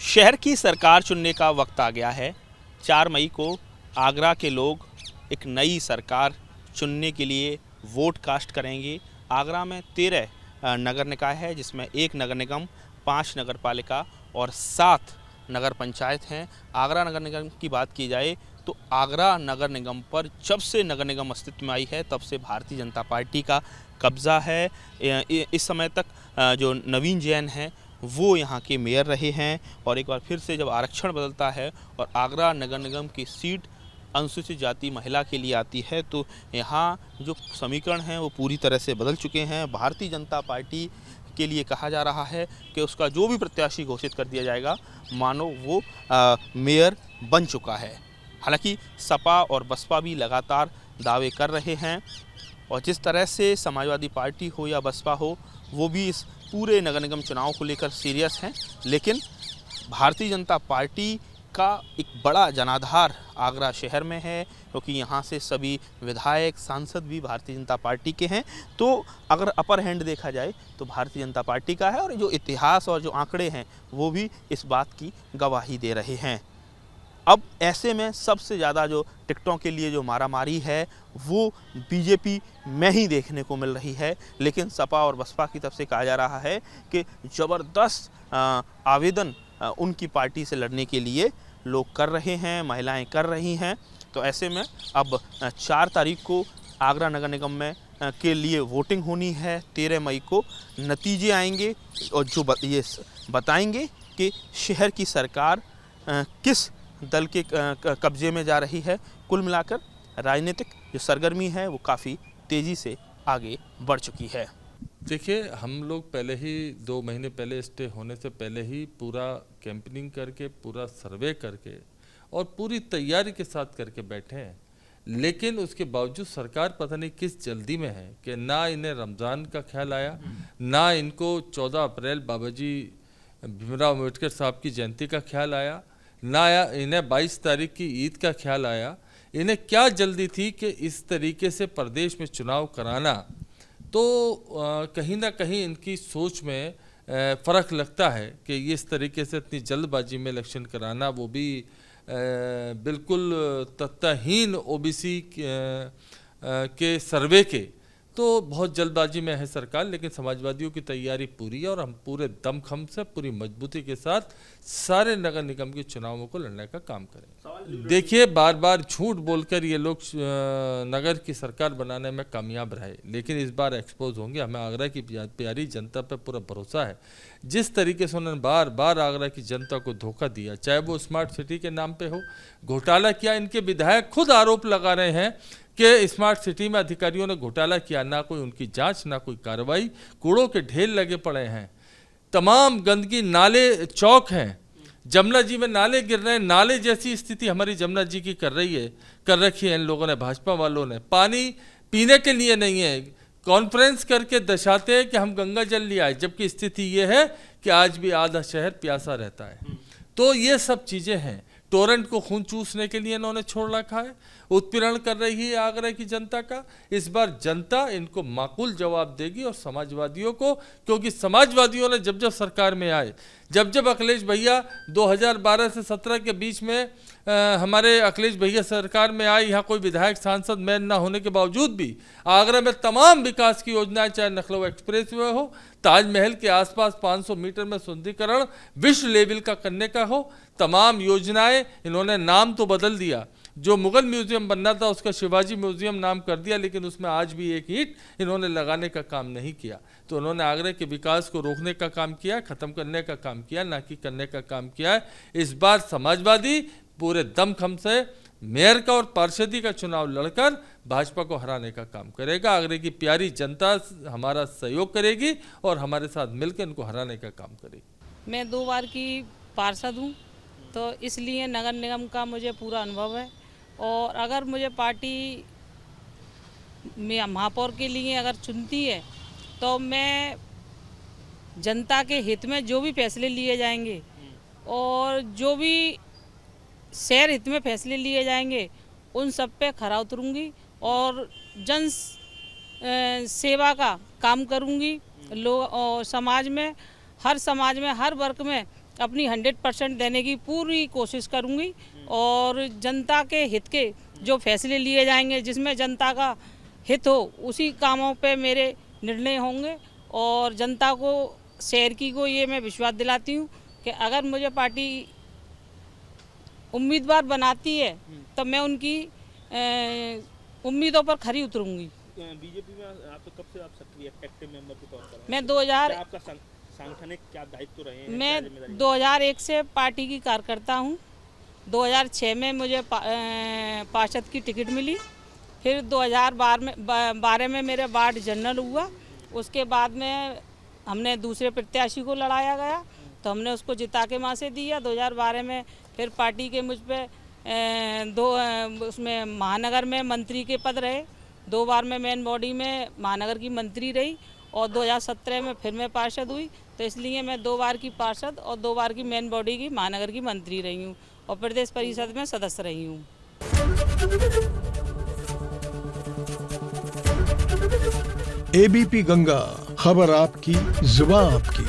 शहर की सरकार चुनने का वक्त आ गया है। 4 मई को आगरा के लोग एक नई सरकार चुनने के लिए वोट कास्ट करेंगे। आगरा में 13 नगर निकाय है, जिसमें 1 नगर निगम, 5 नगर पालिका और 7 नगर पंचायत हैं। आगरा नगर निगम की बात की जाए तो आगरा नगर निगम पर जब से नगर निगम अस्तित्व में आई है तब से भारतीय जनता पार्टी का कब्ज़ा है। इस समय तक जो नवीन जैन हैं वो यहाँ के मेयर रहे हैं, और एक बार फिर से जब आरक्षण बदलता है और आगरा नगर निगम की सीट अनुसूचित जाति महिला के लिए आती है तो यहाँ जो समीकरण हैं वो पूरी तरह से बदल चुके हैं। भारतीय जनता पार्टी के लिए कहा जा रहा है कि उसका जो भी प्रत्याशी घोषित कर दिया जाएगा मानो वो मेयर बन चुका है। हालांकि सपा और बसपा भी लगातार दावे कर रहे हैं, और जिस तरह से समाजवादी पार्टी हो या बसपा हो वो भी इस पूरे नगर निगम चुनाव को लेकर सीरियस हैं, लेकिन भारतीय जनता पार्टी का एक बड़ा जनाधार आगरा शहर में है, क्योंकि यहाँ से सभी विधायक सांसद भी भारतीय जनता पार्टी के हैं। तो अगर अपर हैंड देखा जाए तो भारतीय जनता पार्टी का है, और जो इतिहास और जो आंकड़े हैं वो भी इस बात की गवाही दे रहे हैं। अब ऐसे में सबसे ज़्यादा जो टिकटों के लिए जो मारामारी है वो बीजेपी में ही देखने को मिल रही है, लेकिन सपा और बसपा की तरफ से कहा जा रहा है कि ज़बरदस्त आवेदन उनकी पार्टी से लड़ने के लिए लोग कर रहे हैं, महिलाएं कर रही हैं। तो ऐसे में अब 4 तारीख को आगरा नगर निगम में के लिए वोटिंग होनी है। 13 मई को नतीजे आएंगे और जो ये बताएंगे कि शहर की सरकार किस दल के कब्जे में जा रही है। कुल मिलाकर राजनीतिक जो सरगर्मी है वो काफ़ी तेज़ी से आगे बढ़ चुकी है। देखिए, हम लोग पहले ही 2 महीने पहले स्टे होने से पहले ही पूरा कैंपेनिंग करके, पूरा सर्वे करके और पूरी तैयारी के साथ करके बैठे हैं, लेकिन उसके बावजूद सरकार पता नहीं किस जल्दी में है कि ना इन्हें रमज़ान का ख्याल आया, ना इनको 14 अप्रैल बाबा जी भीमराव अम्बेडकर साहब की जयंती का ख्याल आया, ना इन्हें 22 तारीख की ईद का ख्याल आया। इन्हें क्या जल्दी थी कि इस तरीके से प्रदेश में चुनाव कराना, तो कहीं ना कहीं इनकी सोच में फ़र्क लगता है कि ये इस तरीके से इतनी जल्दबाजी में इलेक्शन कराना, वो भी बिल्कुल तथ्यहीन ओबीसी के सर्वे के, तो बहुत जल्दबाजी में है सरकार। लेकिन समाजवादियों की तैयारी पूरी है और हम पूरे दमखम से, पूरी मजबूती के साथ सारे नगर निगम के चुनावों को लड़ने का काम करें। देखिए, बार बार झूठ बोलकर ये लोग नगर की सरकार बनाने में कामयाब रहे, लेकिन इस बार एक्सपोज होंगे। हमें आगरा की प्यारी जनता पर पूरा भरोसा है। जिस तरीके से उन्होंने बार बार आगरा की जनता को धोखा दिया, चाहे वो स्मार्ट सिटी के नाम पे हो, घोटाला किया। इनके विधायक खुद आरोप लगा रहे हैं कि स्मार्ट सिटी में अधिकारियों ने घोटाला किया, ना कोई उनकी जांच, ना कोई कार्रवाई। कूड़ों के ढेर लगे पड़े हैं, तमाम गंदगी, नाले चौक हैं, जमुना जी में नाले गिर रहे हैं। नाले जैसी स्थिति हमारी जमुना जी की कर रखी है इन लोगों ने, भाजपा वालों ने। पानी पीने के लिए नहीं है, कॉन्फ्रेंस करके दर्शाते हैं कि हम गंगा जल ले आए, जबकि स्थिति ये है कि आज भी आधा शहर प्यासा रहता है। तो ये सब चीज़ें हैं। टोरेंट को खून चूसने के लिए इन्होंने छोड़ रखा है, उत्पीड़न कर रही है आगरा की जनता का। इस बार जनता इनको माकूल जवाब देगी, और समाजवादियों को, क्योंकि समाजवादियों ने जब जब सरकार में आए, जब जब अखिलेश भैया 2012 से 17 के बीच में हमारे अखिलेश भैया सरकार में आए, यहाँ कोई विधायक सांसद मेयर ना होने के बावजूद भी आगरा में तमाम विकास की योजनाएं, चाहे लखनऊ एक्सप्रेस वे हो, ताजमहल के आसपास 500 मीटर में सुंदरीकरण विश्व लेवल का करने का हो, तमाम योजनाएं। इन्होंने नाम तो बदल दिया, जो मुगल म्यूजियम बनना था उसका शिवाजी म्यूजियम नाम कर दिया, लेकिन उसमें आज भी एक ईंट इन्होंने लगाने का काम नहीं किया। तो उन्होंने आगरा के विकास को रोकने का काम किया, ख़त्म करने का काम किया, ना कि करने का काम किया है। इस बार समाजवादी पूरे दमखम से मेयर का और पार्षदी का चुनाव लड़कर भाजपा को हराने का काम करेगा। आगरा की प्यारी जनता हमारा सहयोग करेगी और हमारे साथ मिलकर इनको हराने का काम करेगी। मैं 2 बार की पार्षद हूँ, तो इसलिए नगर निगम का मुझे पूरा अनुभव है। और अगर मुझे पार्टी में महापौर के लिए अगर चुनती है तो मैं जनता के हित में जो भी फैसले लिए जाएंगे और जो भी शहर हित में फैसले लिए जाएंगे उन सब पे खरा उतरूंगी और जन सेवा का काम करूंगी। लोग और समाज में हर वर्ग में अपनी 100% देने की पूरी कोशिश करूंगी और जनता के हित के जो फैसले लिए जाएंगे, जिसमें जनता का हित हो, उसी कामों पे मेरे निर्णय होंगे। और जनता को, शहर की को ये मैं विश्वास दिलाती हूँ कि अगर मुझे पार्टी उम्मीदवार बनाती है तो मैं उनकी उम्मीदों पर खरी उतरूंगी। बीजेपी में आप तो कब से आप सक्रिय एक्टिव मेंबर के तौर पर? मैं 2000 आपका सांगठनिक क्या दायित्व रहे हैं? मैं 2001 से पार्टी की कार्यकर्ता हूँ। 2006 में मुझे पार्षद की टिकट मिली। फिर 2012 में मेरे वार्ड जनरल हुआ। उसके बाद में हमने दूसरे प्रत्याशी को लड़ाया गया तो हमने उसको जिता के वहाँ से दिया। 2012 में फिर पार्टी के मुझ पे उसमें महानगर में मंत्री के पद रहे। 2 बार मैं मेन बॉडी में महानगर की मंत्री रही और 2017 में फिर मैं पार्षद हुई। तो इसलिए मैं 2 बार की पार्षद और 2 बार की मेन बॉडी की महानगर की मंत्री रही हूँ और प्रदेश परिषद में सदस्य रही हूँ। एबीपी गंगा, खबर आपकी, जुबान आपकी।